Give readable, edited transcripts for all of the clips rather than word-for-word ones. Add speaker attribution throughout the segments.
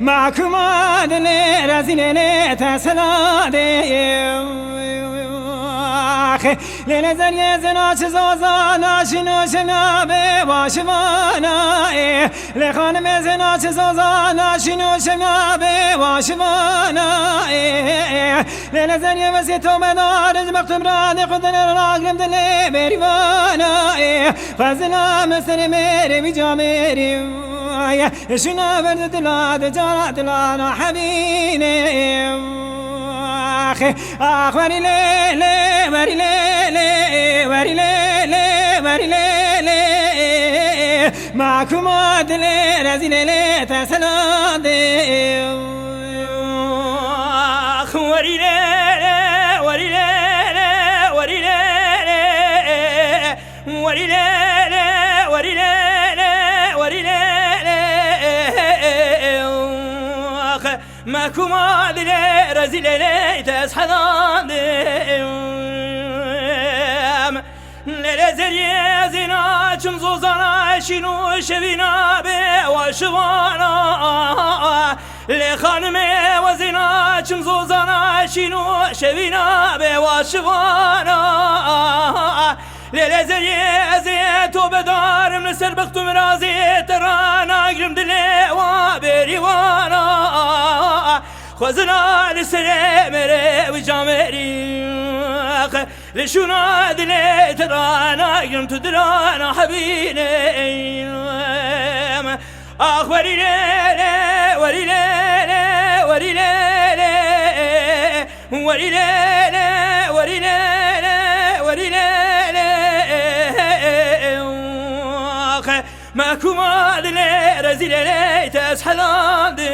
Speaker 1: معكم عدل رزين تسلاده لنظر يزنا چزازانا شنو شنابه واشوانا لخانم زنا چزازانا شنو شنابه واشوانا لنظر يوزي تو مدارج مكتوب راد خدن راقم دل بریوانا فضلا مستر میری بجا میری شنا برد دلاد جانا دلانا حبینه آخ وری لیلی وری لیلی وری لیلی وری لیلی معكم عدل رزی لیلی تسلاده
Speaker 2: آخ وری لیلی وری لیلی وری لیلی وری لیلی وری لیلی وری لیلی آخ معكم عدل رزی لیلی تسحدادم لرزري زنا چم زوزانا شنو شبينا به وشوانا لخانم وزنا چم زوزانا شنو شبينا به وشوانا لرزري تو بدارم لسر بختم رازي ترانا قرم دلي وبريوانا خوزنا لسر مره و جامری لشونا دلی ترانا گرم تو درانا حبینم آخ وری لیلی وری لیلی وری لیلی وری لیلی وری لیلی وری لیلی آخ معكم عدل رزی لیلی تسحلادم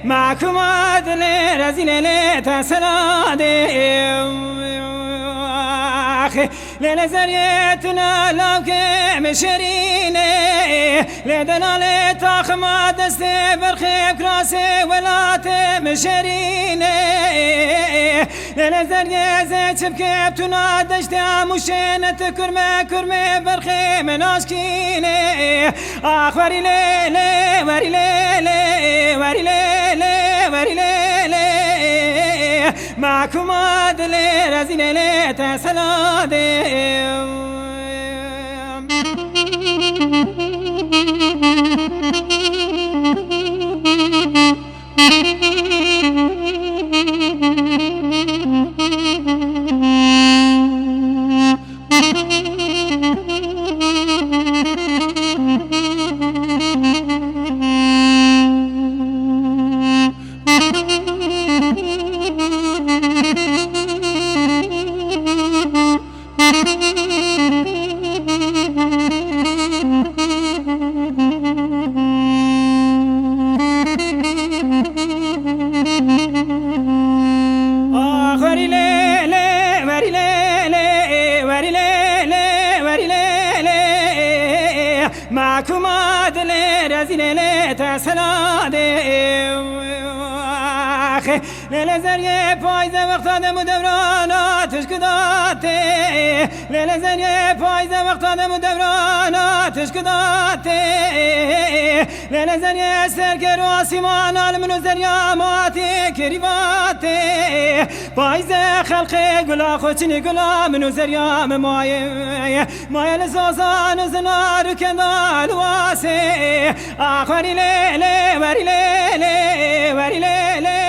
Speaker 1: معكم عدل رزي لیلی تسلاده لنظريتنا لو كم شرينه لدلال تاخما دستي برخيب كراسي ولا تمشرينه لنظرية زيت بكيبتنا دشتي مشينة كرمة برخي من اشكينه آخ وري ليلي وري ليلي وري ليلي وري ليلي معكم عدل رزي لیلی تسلاده معكم عدل رزي لیلی تسلاده للزریه پایزه وقتاده مدوراناتش کداته للزریه پایزه وقتاده مدوراناتش کداته ليلة زنيا سرقر واسمان المنو زنيا ماتي كريباتي بايزة خلقي قلا خوشني قلا منو زنيا ماي لزوزان زنار كذا الواسي آخري ليلي وري ليلي وري ليلي